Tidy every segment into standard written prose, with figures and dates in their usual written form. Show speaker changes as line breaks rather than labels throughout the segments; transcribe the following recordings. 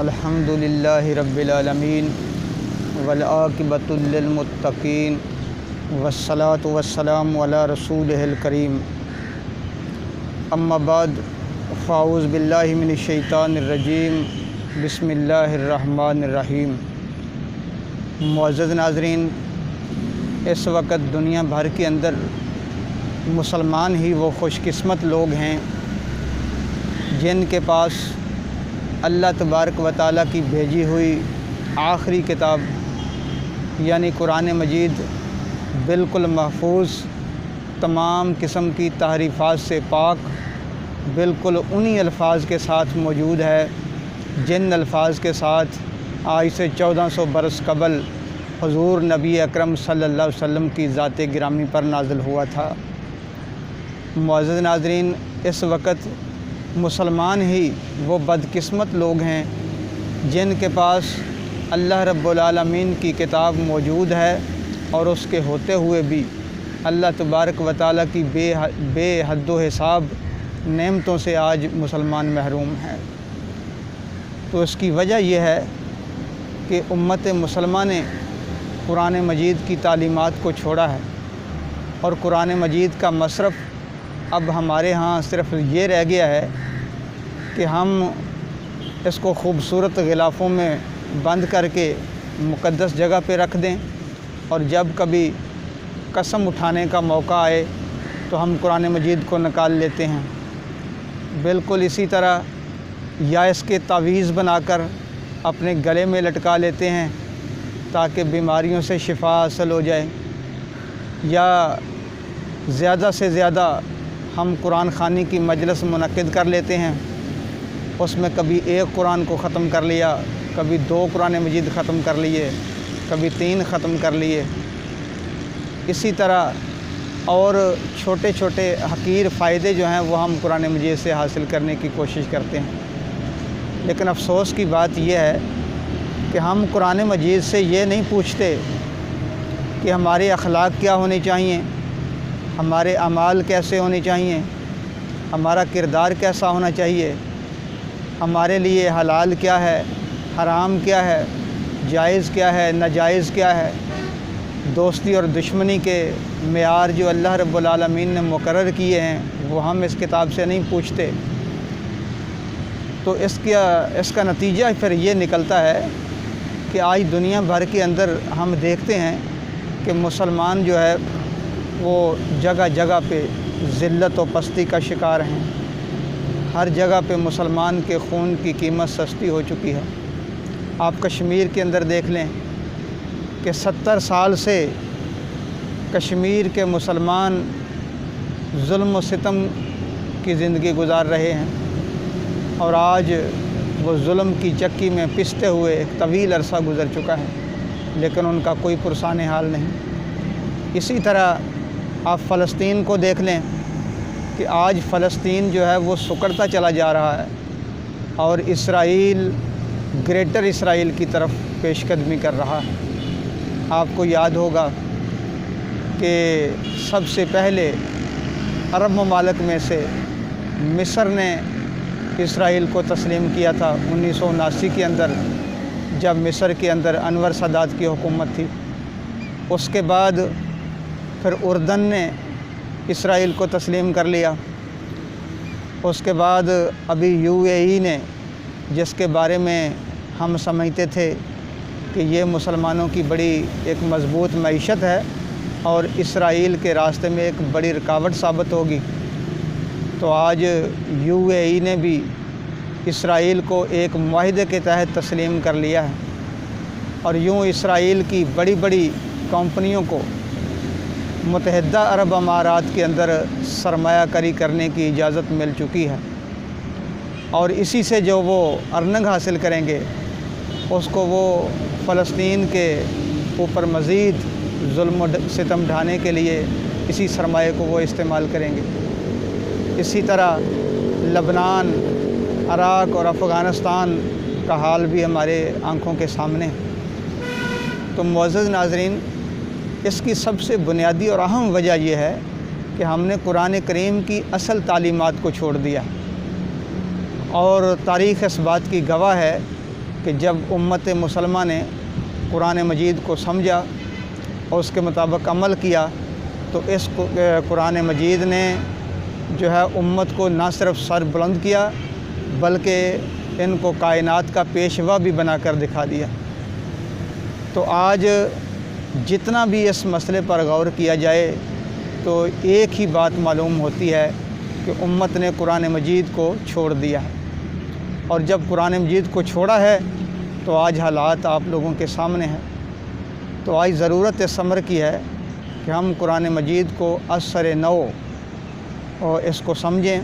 الحمدللہ رب العالمین والعاقبۃ للمتقین والصلاۃ والسلام علی رسولہ الکریم اما بعد فاعوذ باللہ من الشیطان الرجیم بسم اللہ الرحمن الرحیم۔ معزز ناظرین، اس وقت دنیا بھر کے اندر مسلمان ہی وہ خوش قسمت لوگ ہیں جن کے پاس اللہ تبارک و تعالیٰ کی بھیجی ہوئی آخری کتاب یعنی قرآن مجید بالکل محفوظ، تمام قسم کی تحریفات سے پاک، بالکل انہی الفاظ کے ساتھ موجود ہے جن الفاظ کے ساتھ آج سے 1400 برس قبل حضور نبی اکرم صلی اللہ علیہ وسلم کی ذات گرامی پر نازل ہوا تھا۔ معزز ناظرین، اس وقت مسلمان ہی وہ بدقسمت لوگ ہیں جن کے پاس اللہ رب العالمین کی کتاب موجود ہے اور اس کے ہوتے ہوئے بھی اللہ تبارک و تعالیٰ کی بے حد و حساب نعمتوں سے آج مسلمان محروم ہیں۔ تو اس کی وجہ یہ ہے کہ امت مسلمہ نے قرآن مجید کی تعلیمات کو چھوڑا ہے، اور قرآن مجید کا مصرف اب ہمارے ہاں صرف یہ رہ گیا ہے کہ ہم اس کو خوبصورت غلافوں میں بند کر کے مقدس جگہ پہ رکھ دیں، اور جب کبھی قسم اٹھانے کا موقع آئے تو ہم قرآن مجید کو نکال لیتے ہیں۔ بالکل اسی طرح یا اس کے تعویذ بنا کر اپنے گلے میں لٹکا لیتے ہیں تاکہ بیماریوں سے شفا حاصل ہو جائے، یا زیادہ سے زیادہ ہم قرآن خوانی کی مجلس منعقد کر لیتے ہیں، اس میں کبھی ایک قرآن کو ختم کر لیا، کبھی 2 قرآن مجید ختم کر لیے، کبھی 3 ختم کر لیے۔ اسی طرح اور چھوٹے چھوٹے حقیر فائدے جو ہیں وہ ہم قرآن مجید سے حاصل کرنے کی کوشش کرتے ہیں۔ لیکن افسوس کی بات یہ ہے کہ ہم قرآن مجید سے یہ نہیں پوچھتے کہ ہمارے اخلاق کیا ہونے چاہیے، ہمارے اعمال کیسے ہونے چاہیے، ہمارا کردار کیسا ہونا چاہیے، ہمارے لیے حلال کیا ہے، حرام کیا ہے، جائز کیا ہے، ناجائز کیا ہے۔ دوستی اور دشمنی کے معیار جو اللہ رب العالمین نے مقرر کیے ہیں وہ ہم اس کتاب سے نہیں پوچھتے۔ تو اس کا نتیجہ پھر یہ نکلتا ہے کہ آج دنیا بھر کے اندر ہم دیکھتے ہیں کہ مسلمان جو ہے وہ جگہ جگہ پہ ذلت و پستی کا شکار ہیں۔ ہر جگہ پہ مسلمان کے خون کی قیمت سستی ہو چکی ہے۔ آپ کشمیر کے اندر دیکھ لیں کہ 70 سال سے کشمیر کے مسلمان ظلم و ستم کی زندگی گزار رہے ہیں، اور آج وہ ظلم کی چکی میں پستے ہوئے ایک طویل عرصہ گزر چکا ہے، لیکن ان کا کوئی پرسان حال نہیں۔ اسی طرح آپ فلسطین کو دیکھ لیں کہ آج فلسطین جو ہے وہ سکڑتا چلا جا رہا ہے، اور اسرائیل گریٹر اسرائیل کی طرف پیش قدمی کر رہا ہے۔ آپ کو یاد ہوگا کہ سب سے پہلے عرب ممالک میں سے مصر نے اسرائیل کو تسلیم کیا تھا 1979 کے اندر، جب مصر کے اندر انور سادات کی حکومت تھی۔ اس کے بعد پھر اردن نے اسرائیل کو تسلیم کر لیا۔ اس کے بعد ابھی UAE نے، جس کے بارے میں ہم سمجھتے تھے کہ یہ مسلمانوں کی بڑی ایک مضبوط معیشت ہے اور اسرائیل کے راستے میں ایک بڑی رکاوٹ ثابت ہوگی، تو آج UAE نے بھی اسرائیل کو ایک معاہدے کے تحت تسلیم کر لیا ہے، اور یوں اسرائیل کی بڑی بڑی کمپنیوں کو متحدہ عرب امارات کے اندر سرمایہ کاری کرنے کی اجازت مل چکی ہے، اور اسی سے جو وہ ارننگ حاصل کریں گے اس کو وہ فلسطین کے اوپر مزید ظلم و ستم ڈھانے کے لیے اسی سرمایہ کو وہ استعمال کریں گے۔ اسی طرح لبنان، عراق اور افغانستان کا حال بھی ہمارے آنکھوں کے سامنے ہے۔ تو معزز ناظرین، اس کی سب سے بنیادی اور اہم وجہ یہ ہے کہ ہم نے قرآن کریم کی اصل تعلیمات کو چھوڑ دیا، اور تاریخ اس بات کی گواہ ہے کہ جب امت مسلمہ نے قرآن مجید کو سمجھا اور اس کے مطابق عمل کیا تو اس قرآن مجید نے جو ہے امت کو نہ صرف سر بلند کیا بلکہ ان کو کائنات کا پیشوا بھی بنا کر دکھا دیا۔ تو آج جتنا بھی اس مسئلے پر غور کیا جائے تو ایک ہی بات معلوم ہوتی ہے کہ امت نے قرآن مجید کو چھوڑ دیا ہے، اور جب قرآن مجید کو چھوڑا ہے تو آج حالات آپ لوگوں کے سامنے ہیں۔ تو آج ضرورت اس امر کی ہے کہ ہم قرآن مجید کو اثر نو اور اس کو سمجھیں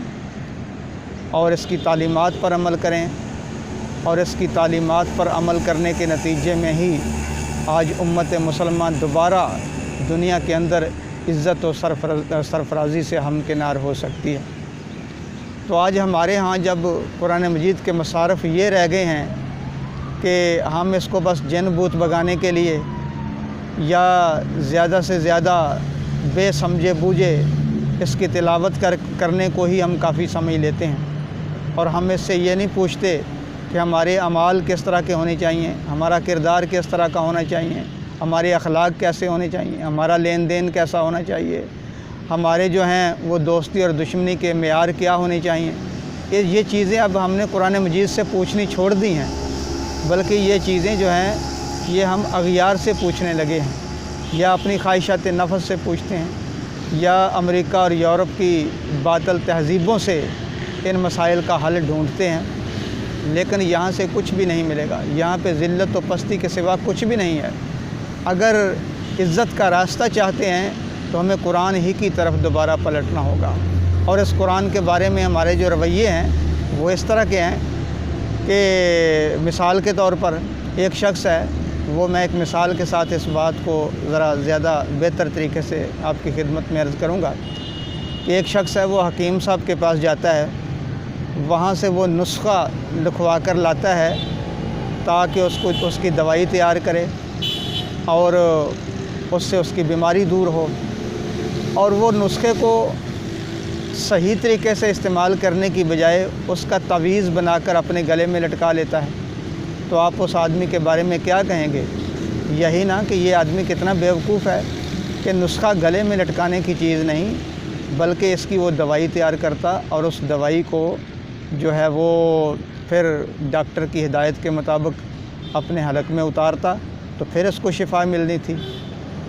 اور اس کی تعلیمات پر عمل کریں، اور اس کی تعلیمات پر عمل کرنے کے نتیجے میں ہی آج امت مسلمان دوبارہ دنیا کے اندر عزت و سرفرازی سے ہمکنار ہو سکتی ہے۔ تو آج ہمارے ہاں جب قرآن مجید کے مصارف یہ رہ گئے ہیں کہ ہم اس کو بس جن بوت بگانے کے لیے یا زیادہ سے زیادہ بے سمجھے بوجھے اس کی تلاوت کرنے کو ہی ہم کافی سمجھ لیتے ہیں، اور ہم اس سے یہ نہیں پوچھتے کہ ہمارے اعمال کس طرح کے ہونے چاہیے، ہمارا کردار کس طرح کا ہونا چاہیے، ہمارے اخلاق کیسے ہونے چاہیے، ہمارا لین دین کیسا ہونا چاہیے، ہمارے جو ہیں وہ دوستی اور دشمنی کے معیار کیا ہونے چاہیے۔ یہ چیزیں اب ہم نے قرآن مجید سے پوچھنی چھوڑ دی ہیں، بلکہ یہ چیزیں جو ہیں یہ ہم اغیار سے پوچھنے لگے ہیں، یا اپنی خواہشات نفس سے پوچھتے ہیں، یا امریکہ اور یورپ کی باطل تہذیبوں سے ان مسائل کا حل ڈھونڈتے ہیں، لیکن یہاں سے کچھ بھی نہیں ملے گا۔ یہاں پہ ذلت و پستی کے سوا کچھ بھی نہیں ہے۔ اگر عزت کا راستہ چاہتے ہیں تو ہمیں قرآن ہی کی طرف دوبارہ پلٹنا ہوگا، اور اس قرآن کے بارے میں ہمارے جو رویے ہیں وہ اس طرح کے ہیں کہ مثال کے طور پر ایک شخص ہے، وہ میں ایک مثال کے ساتھ اس بات کو ذرا زیادہ بہتر طریقے سے آپ کی خدمت میں عرض کروں گا کہ ایک شخص ہے، وہ حکیم صاحب کے پاس جاتا ہے، وہاں سے وہ نسخہ لکھوا کر لاتا ہے تاکہ اس کی دوائی تیار کرے اور اس سے اس کی بیماری دور ہو، اور وہ نسخے کو صحیح طریقے سے استعمال کرنے کی بجائے اس کا تعویذ بنا کر اپنے گلے میں لٹکا لیتا ہے۔ تو آپ اس آدمی کے بارے میں کیا کہیں گے؟ یہی نا کہ یہ آدمی کتنا بیوقوف ہے کہ نسخہ گلے میں لٹکانے کی چیز نہیں بلکہ اس کی وہ دوائی تیار کرتا، اور اس دوائی کو جو ہے وہ پھر ڈاکٹر کی ہدایت کے مطابق اپنے حلق میں اتارتا تو پھر اس کو شفا ملنی تھی۔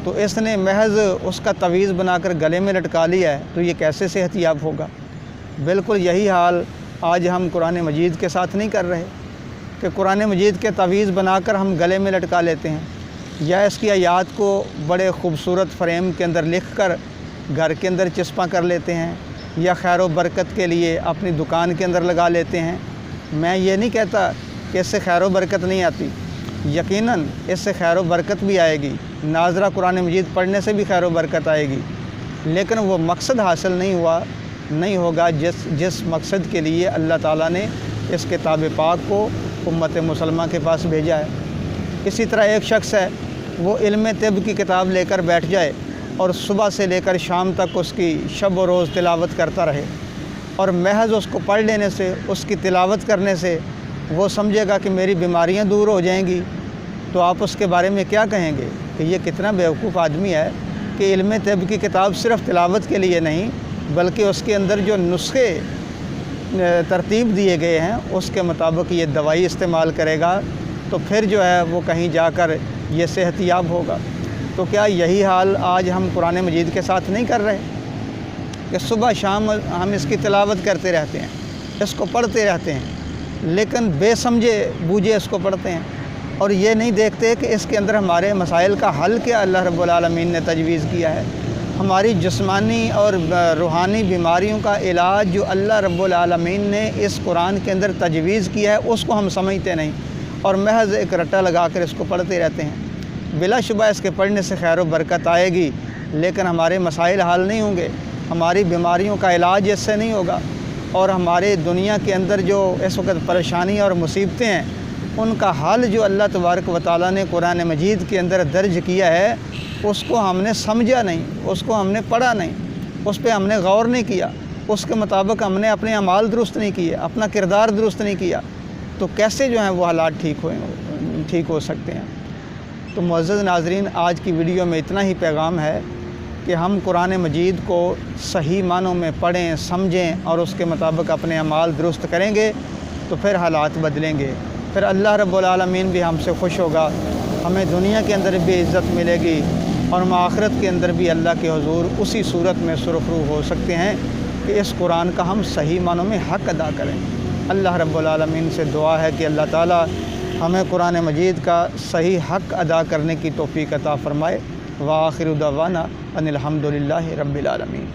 تو اس نے محض اس کا تعویذ بنا کر گلے میں لٹکا لیا ہے، تو یہ کیسے صحت یاب ہوگا؟ بالکل یہی حال آج ہم قرآن مجید کے ساتھ نہیں کر رہے کہ قرآن مجید کے تعویذ بنا کر ہم گلے میں لٹکا لیتے ہیں، یا اس کی آیات کو بڑے خوبصورت فریم کے اندر لکھ کر گھر کے اندر چسپاں کر لیتے ہیں، یا خیر و برکت کے لیے اپنی دکان کے اندر لگا لیتے ہیں۔ میں یہ نہیں کہتا کہ اس سے خیر و برکت نہیں آتی، یقیناً اس سے خیر و برکت بھی آئے گی، ناظرہ قرآن مجید پڑھنے سے بھی خیر و برکت آئے گی، لیکن وہ مقصد حاصل نہیں ہوگا جس مقصد کے لیے اللہ تعالیٰ نے اس کتاب پاک کو امت مسلمہ کے پاس بھیجا ہے۔ اسی طرح ایک شخص ہے، وہ علم طب کی کتاب لے کر بیٹھ جائے اور صبح سے لے کر شام تک اس کی شب و روز تلاوت کرتا رہے، اور محض اس کو پڑھ لینے سے، اس کی تلاوت کرنے سے وہ سمجھے گا کہ میری بیماریاں دور ہو جائیں گی، تو آپ اس کے بارے میں کیا کہیں گے کہ یہ کتنا بیوقوف آدمی ہے کہ علم طب کی کتاب صرف تلاوت کے لیے نہیں بلکہ اس کے اندر جو نسخے ترتیب دیے گئے ہیں اس کے مطابق یہ دوائی استعمال کرے گا، تو پھر جو ہے وہ کہیں جا کر یہ صحت یاب ہوگا۔ تو کیا یہی حال آج ہم قرآن مجید کے ساتھ نہیں کر رہے کہ صبح شام ہم اس کی تلاوت کرتے رہتے ہیں، اس کو پڑھتے رہتے ہیں، لیکن بے سمجھے بوجھے اس کو پڑھتے ہیں، اور یہ نہیں دیکھتے کہ اس کے اندر ہمارے مسائل کا حل کیا اللہ رب العالمین نے تجویز کیا ہے، ہماری جسمانی اور روحانی بیماریوں کا علاج جو اللہ رب العالمین نے اس قرآن کے اندر تجویز کیا ہے اس کو ہم سمجھتے نہیں، اور محض ایک رٹا لگا کر اس کو پڑھتے رہتے ہیں۔ بلا شبہ اس کے پڑھنے سے خیر و برکت آئے گی، لیکن ہمارے مسائل حل نہیں ہوں گے، ہماری بیماریوں کا علاج اس سے نہیں ہوگا، اور ہمارے دنیا کے اندر جو اس وقت پریشانی اور مصیبتیں ہیں ان کا حل جو اللہ تبارک و تعالیٰ نے قرآن مجید کے اندر درج کیا ہے اس کو ہم نے سمجھا نہیں، اس کو ہم نے پڑھا نہیں، اس پہ ہم نے غور نہیں کیا، اس کے مطابق ہم نے اپنے اعمال درست نہیں کیے، اپنا کردار درست نہیں کیا، تو کیسے جو ہیں وہ حالات ٹھیک ہو سکتے ہیں۔ تو معزز ناظرین، آج کی ویڈیو میں اتنا ہی پیغام ہے کہ ہم قرآن مجید کو صحیح معنوں میں پڑھیں، سمجھیں اور اس کے مطابق اپنے اعمال درست کریں گے تو پھر حالات بدلیں گے، پھر اللہ رب العالمین بھی ہم سے خوش ہوگا، ہمیں دنیا کے اندر بھی عزت ملے گی اور ہم آخرت کے اندر بھی اللہ کے حضور اسی صورت میں سرخرو ہو سکتے ہیں کہ اس قرآن کا ہم صحیح معنوں میں حق ادا کریں۔ اللہ رب العالمین سے دعا ہے کہ اللہ تعالی ہمیں قرآن مجید کا صحیح حق ادا کرنے کی توفیق عطا فرمائے۔ وآخر دعوانا ان الحمد للہ رب العالمین۔